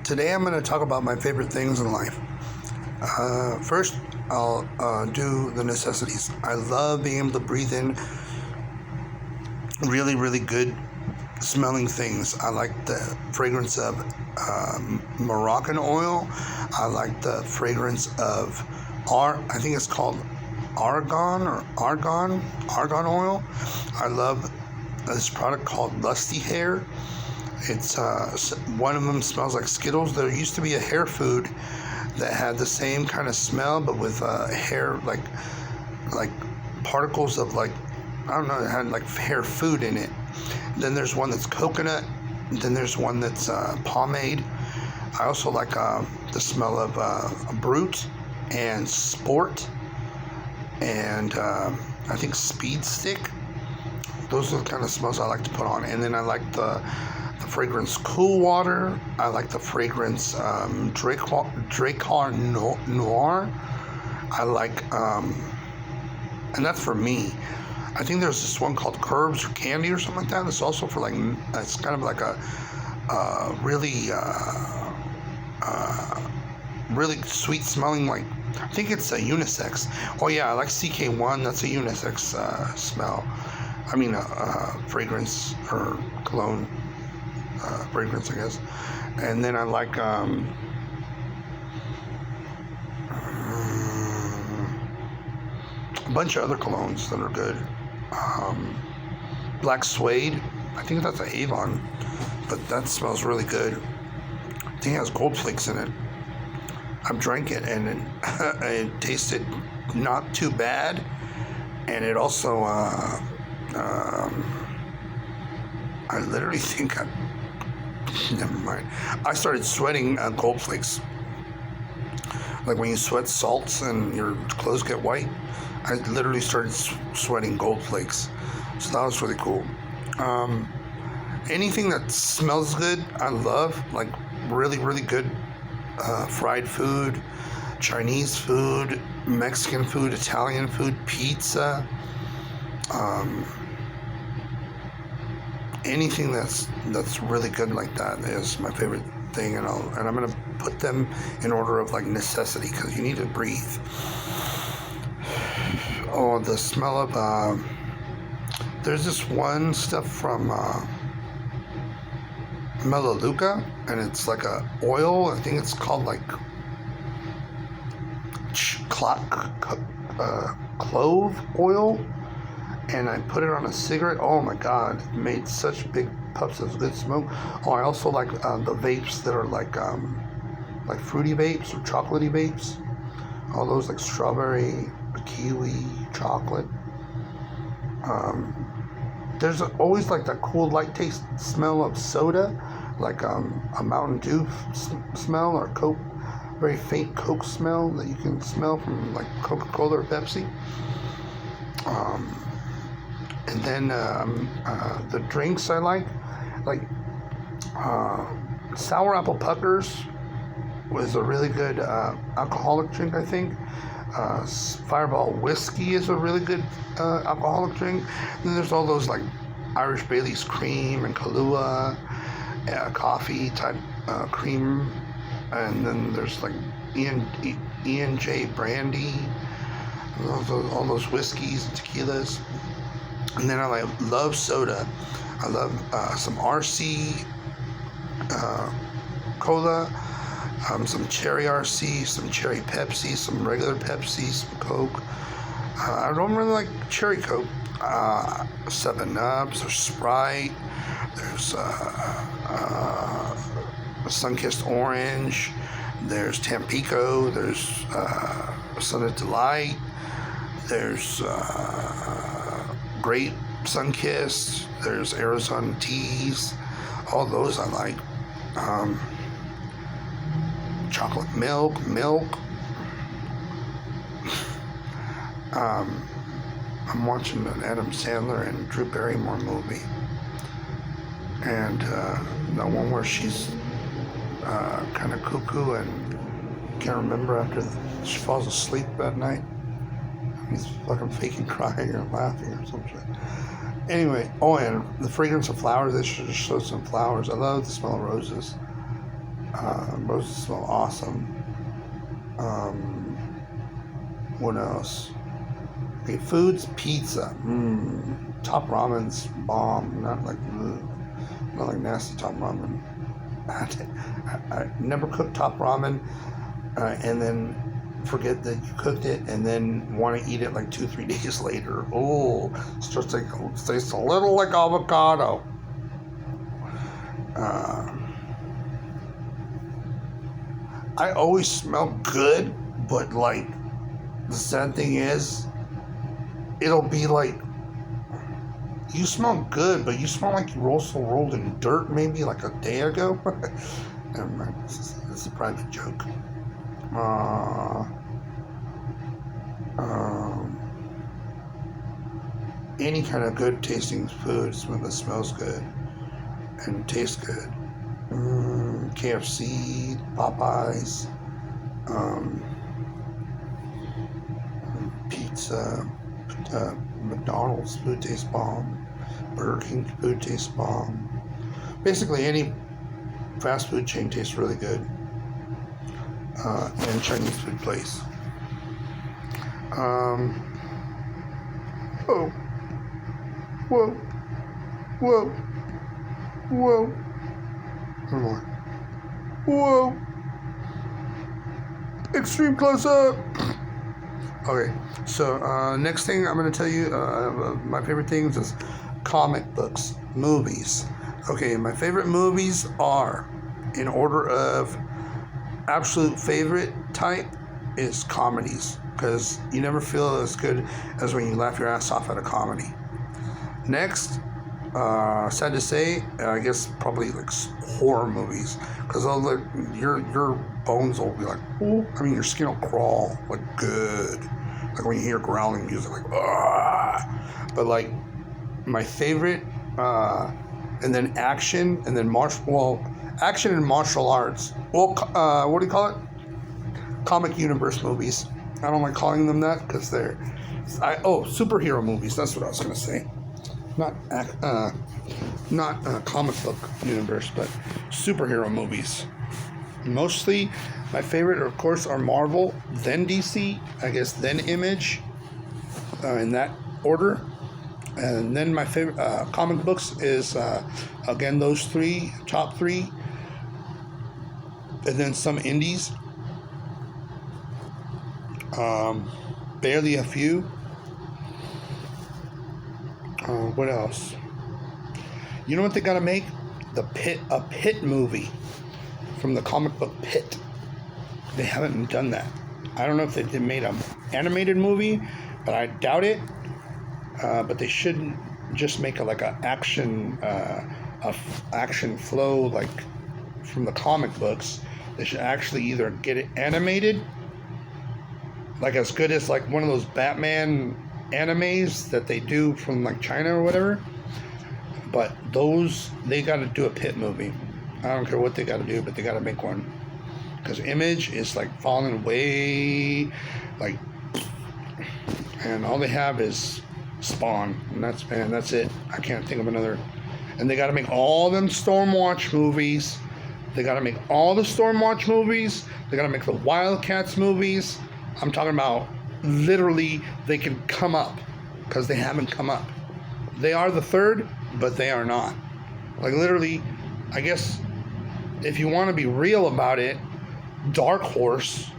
Today I'm going to talk about my favorite things in life. First, I'll do the necessities. I love being able to breathe in really, really good smelling things. I like the fragrance of Moroccan oil. I like the fragrance of I think it's called argan oil. I love this product called Lusty Hair. It's one of them smells like Skittles. There used to be a hair food that had the same kind of smell, but with hair like particles of I don't know, it had like hair food in it. Then there's one that's coconut. Then there's one that's pomade. I also like the smell of Brute and Sport, and I think Speed Stick. Those are the kind of smells I like to put on. And then I like the fragrance Cool Water. I like the fragrance Dracar Noir. I like, and that's for me. I think there's this one called Curbs or Candy or something like that. It's also for it's kind of like a really sweet smelling, I think it's a unisex. Oh yeah, I like CK1. That's a unisex smell. I mean, fragrance or cologne fragrance, I guess. And then I like a bunch of other colognes that are good. Black Suede. I think that's an Avon, but that smells really good. I think it has gold flakes in it. I've drank it and it tasted not too bad, and it also I literally think never mind. I started sweating gold flakes. Like when you sweat salts and your clothes get white, I literally started sweating gold flakes. So that was really cool. Anything that smells good, I love. Like really, really good fried food, Chinese food, Mexican food, Italian food, pizza. Anything that's really good like that is my favorite thing, and I'm gonna put them in order of necessity because you need to breathe. Oh, the smell of there's this one stuff from Melaleuca, and it's like a oil. I think it's called clove oil. And I put it on a cigarette. Oh my God, it made such big puffs of good smoke. Oh, I also like the vapes that are like fruity vapes or chocolatey vapes. All those like strawberry, kiwi, chocolate. There's always like that cool light taste smell of soda, like a Mountain Dew smell or Coke, very faint Coke smell that you can smell from like Coca-Cola or Pepsi. And then the drinks I like Sour Apple Puckers was a really good alcoholic drink, I think. Fireball Whiskey is a really good alcoholic drink. And then there's all those like Irish Bailey's cream and Kahlua, coffee type cream. And then there's like E&J brandy, all those whiskeys and tequilas. And then I love soda. I love some RC cola, some cherry RC, some cherry Pepsi, some regular Pepsi, some Coke. I don't really like cherry Coke. 7-Ups or Sprite. There's Sunkissed Orange. There's Tampico. There's Sun of Delight. There's Grape Sunkissed. There's Arizona Teas. All those I like. Chocolate milk. I'm watching an Adam Sandler and Drew Barrymore movie, and the one where she's kind of cuckoo and can't remember after she falls asleep that night. He's fucking faking crying or laughing or something. Anyway, and the fragrance of flowers. They should show some flowers. I love the smell of roses. Roses smell awesome. What else? Okay, foods, pizza. Top ramen's bomb. Not like nasty top ramen. I never cooked top ramen, and then forget that you cooked it, and then want to eat it like 2-3 days later. Oh, it tastes a little like avocado. I always smell good, but like the sad thing is, it'll be like you smell good, but you smell like you also rolled in dirt maybe like a day ago. Never mind. This is a private joke. Any kind of good tasting food that smells good and tastes good. KFC, Popeyes, pizza, McDonald's food tastes bomb, Burger King food tastes bomb. Basically, any fast food chain tastes really good, and Chinese food place. Whoa, whoa, whoa, whoa. One more. Whoa! Extreme close up! Okay, so next thing I'm going to tell you, my favorite things is comic books, movies. Okay, my favorite movies are, in order of absolute favorite type, is comedies. Because you never feel as good as when you laugh your ass off at a comedy. Next, sad to say, I guess probably like horror movies, because your bones will be like, oh, I mean your skin will crawl like good, like when you hear growling music, like ah. But like my favorite, and then action, and then action and martial arts. Well, what do you call it? Comic universe movies. I don't like calling them that because they're, superhero movies. That's what I was gonna say. Not comic book universe, but superhero movies. Mostly, my favorite, of course, are Marvel, then DC, I guess, then Image, in that order. And then my favorite comic books is, again, those three, top three. And then some indies. Barely a few. What else? You know what they gotta make? A Pit movie from the comic book Pit. They haven't done that. I don't know if they made an animated movie, but I doubt it. But they shouldn't just make a action flow like from the comic books. They should actually either get it animated, like as good as like one of those Batman animes that they do from like China or whatever. But those, they got to do a Pit movie. I don't care what they got to do, but they got to make one, because Image is like falling way, like, and all they have is Spawn, and that's it. I can't think of another. And they got to make all them Stormwatch movies. They got to make all the Stormwatch movies. They got to make the Wildcats movies. I'm talking about literally they can come up, because they haven't come up. They are the third, but they are not. Like literally, I guess if you want to be real about it, Dark Horse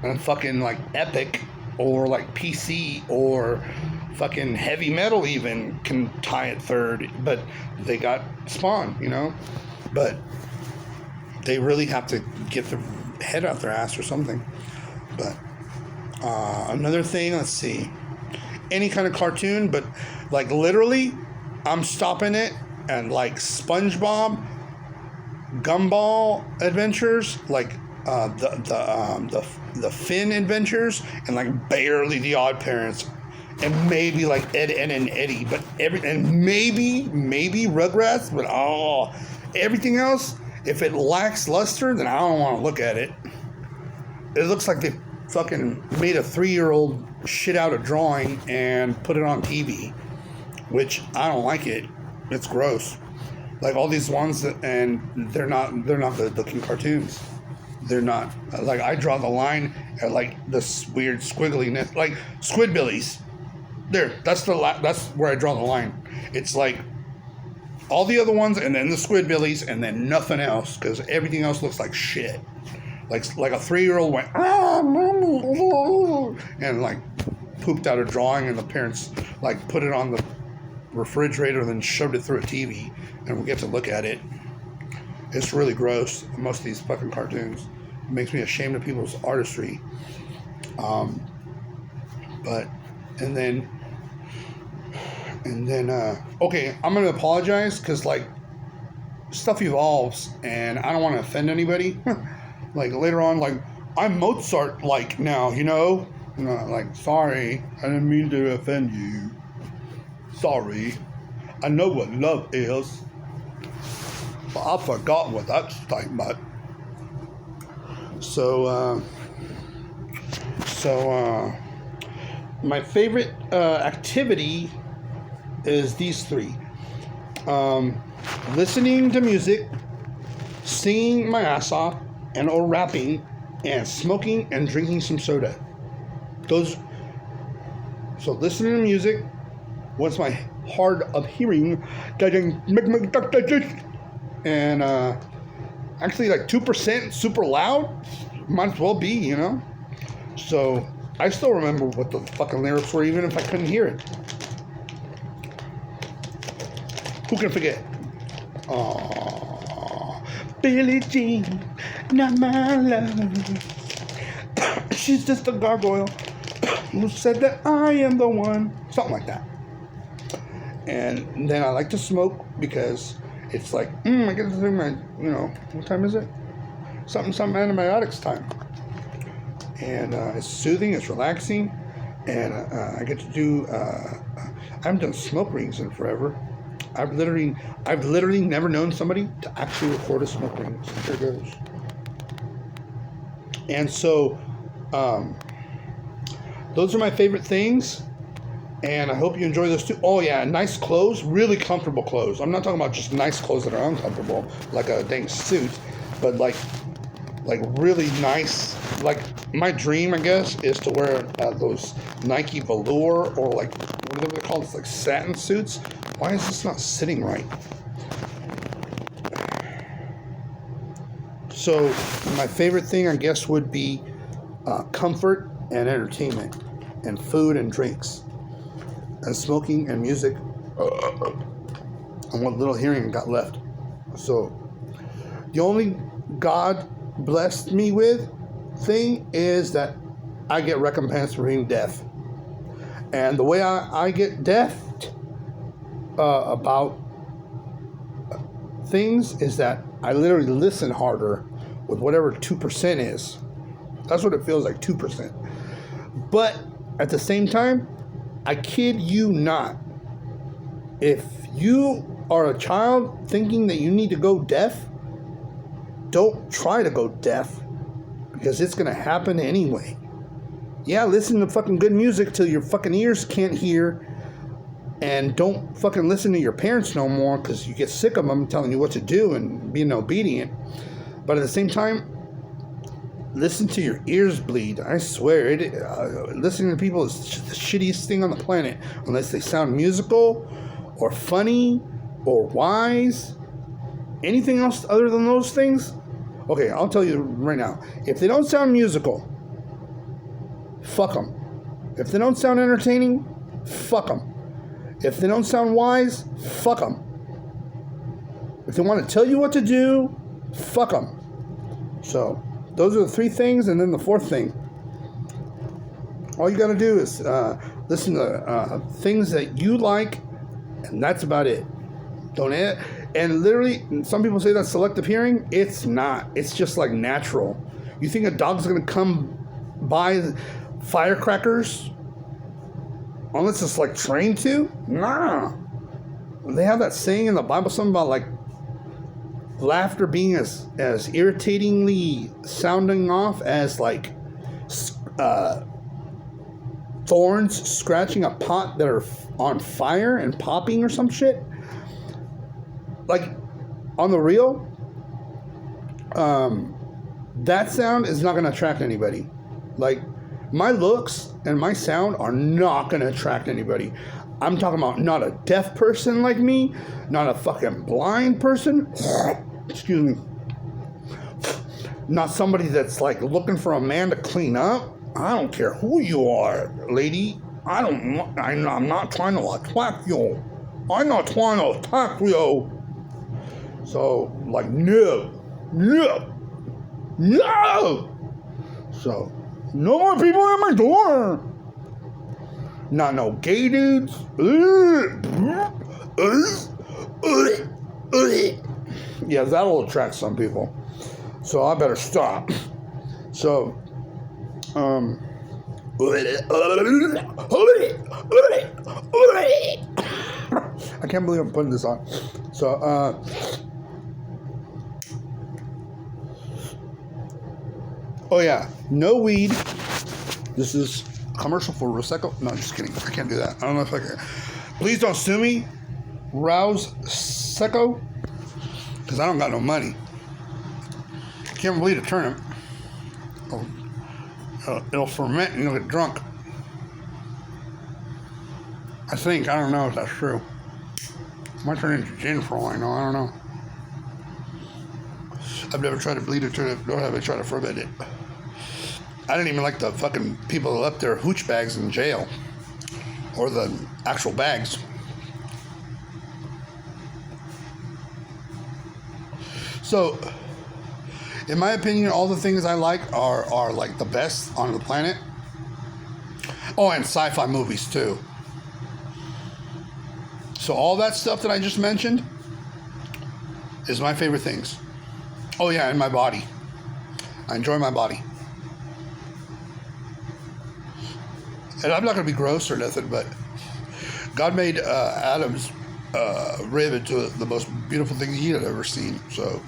and fucking like Epic or like PC or fucking Heavy Metal even can tie it third, but they got Spawn, you know? But they really have to get their head out their ass or something. But another thing, let's see, any kind of cartoon, but like literally I'm stopping it and like SpongeBob, Gumball Adventures, like the Finn Adventures, and like barely the Odd Parents, and maybe like Ed, Edd and Eddie, but maybe Rugrats, but everything else, if it lacks luster, then I don't want to look at it. It looks like they fucking made a 3-year-old shit out a drawing and put it on TV, which I don't like it. It's gross. Like all these ones and they're not good looking cartoons. They're not. Like, I draw the line at like this weird squiggliness, like Squidbillies. That's where I draw the line. It's like all the other ones, and then the Squidbillies, and then nothing else, because everything else looks like shit. Like a 3-year-old went, ah, mommy, and like pooped out a drawing, and the parents like put it on the refrigerator and then shoved it through a TV, and we get to look at it. It's really gross. Most of these fucking cartoons. It makes me ashamed of people's artistry. Okay, I'm gonna apologize because like stuff evolves, and I don't want to offend anybody. Like later on, like I'm Mozart like now, you know. Like, sorry, I didn't mean to offend you. Sorry, I know what love is, but I forgot what that's statement. So my favorite activity is these three. Listening to music, singing my ass off, and or rapping, and smoking and drinking some soda. So listening to music, once my hard of hearing doesn't make me and actually like 2% super loud, might as well be, you know. So I still remember what the fucking lyrics were, even if I couldn't hear it. Who can forget? Oh, Billie Jean, not my love. She's just a gargoyle who said that I am the one. Something like that. And then I like to smoke because it's like, I get to do my, what time is it? Something antibiotics time. And it's soothing, it's relaxing, and I get to do, I haven't done smoke rings in forever. I've literally never known somebody to actually record a smoke ring. So here goes. And so, those are my favorite things, and I hope you enjoy those too. Oh yeah, nice clothes, really comfortable clothes. I'm not talking about just nice clothes that are uncomfortable, like a dang suit, but like really nice. Like my dream, I guess, is to wear those Nike velour or like whatever they're called. It's like satin suits. Why is this not sitting right? So my favorite thing, I guess, would be comfort and entertainment, and food and drinks, and smoking and music, and what little hearing got left. So the only God blessed me with thing is that I get recompense for being deaf. And the way I get deaf about things is that I literally listen harder with whatever 2% is. That's what it feels like, 2%. But at the same time, I kid you not, if you are a child thinking that you need to go deaf, don't try to go deaf, because it's going to happen anyway. Yeah, listen to fucking good music till your fucking ears can't hear, and don't fucking listen to your parents no more because you get sick of them telling you what to do and being obedient. But at the same time, listen to your ears bleed. I swear, listening to people is the shittiest thing on the planet, unless they sound musical or funny or wise. Anything else other than those things? Okay, I'll tell you right now. If they don't sound musical, fuck them. If they don't sound entertaining, fuck them. If they don't sound wise, fuck them. If they want to tell you what to do, fuck them. So, those are the three things, and then the fourth thing. All you got to do is listen to things that you like, and that's about it. Don't it? And literally, some people say that's selective hearing. It's not. It's just like natural. You think a dog's going to come by firecrackers unless it's like trained to? Nah. They have that saying in the Bible, something about like laughter being as irritatingly sounding off as like thorns scratching a pot that are on fire and popping or some shit. Like, on the real, that sound is not going to attract anybody. Like, my looks and my sound are not going to attract anybody. I'm talking about not a deaf person like me, not a fucking blind person. Excuse me. Not somebody that's like looking for a man to clean up. I don't care who you are, lady. I'm not trying to attack you. I'm not trying to attack you. So, like, no. So, no more people at my door. Not no gay dudes. Yeah, that'll attract some people. So I better stop. So, I can't believe I'm putting this on. So, oh yeah, no weed. This is a commercial for Prosecco. No, I'm just kidding. I can't do that. I don't know if I can. Please don't sue me, Rouse Secco, because I don't got no money. Can't bleed a turnip. It'll ferment and you'll get drunk. I think. I don't know if that's true. Might turn into gin for all I know. I don't know. I've never tried to bleed a turnip, nor have I tried to ferment it. I didn't even like the fucking people that left their hooch bags in jail. Or the actual bags. So, in my opinion, all the things I like are like the best on the planet. Oh, and sci-fi movies too. So all that stuff that I just mentioned is my favorite things. Oh yeah, and my body. I enjoy my body. And I'm not going to be gross or nothing, but God made Adam's rib into the most beautiful thing he had ever seen. So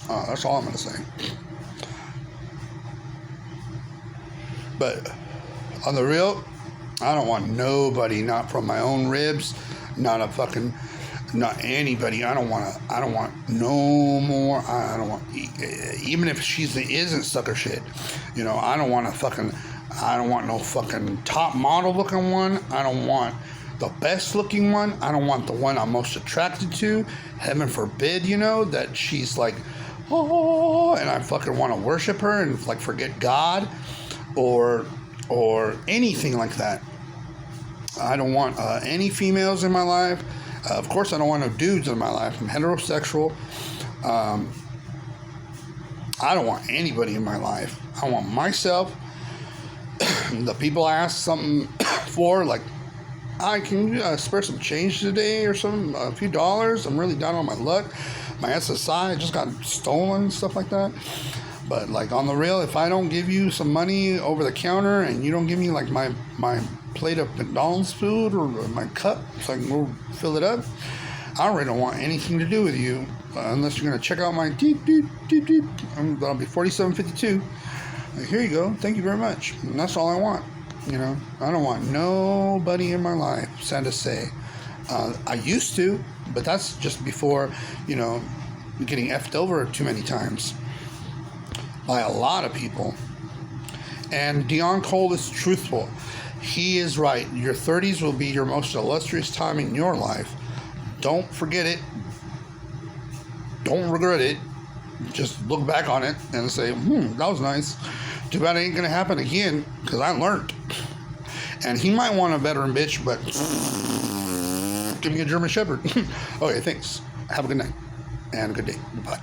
that's all I'm going to say. But on the real, I don't want nobody, not from my own ribs, not anybody. I don't want no more. I don't want, even if she isn't sucker shit, you know, I don't want no fucking top model looking one. I don't want the best looking one. I don't want the one I'm most attracted to. Heaven forbid, you know, that she's like, oh, and I fucking want to worship her and like forget God or anything like that. I don't want any females in my life. Of course, I don't want no dudes in my life. I'm heterosexual. I don't want anybody in my life. I want myself. The people I ask something for, like, I can spare some change today or something, a few dollars. I'm really down on my luck. My SSI just got stolen, stuff like that. But like on the real, if I don't give you some money over the counter and you don't give me like my plate of McDonald's food or my cup so I can go fill it up, I really don't want anything to do with you unless you're gonna check out my deep. That'll be $47.52. Here you go. Thank you very much. And that's all I want. You know, I don't want nobody in my life, sad to say. I used to, but that's just before, you know, getting effed over too many times by a lot of people. And Dion Cole is truthful. He is right. Your 30s will be your most illustrious time in your life. Don't forget it. Don't regret it. Just look back on it and say, that was nice. Too bad it ain't going to happen again, because I learned. And he might want a veteran bitch, but give me a German Shepherd. Okay, thanks. Have a good night and a good day. Bye.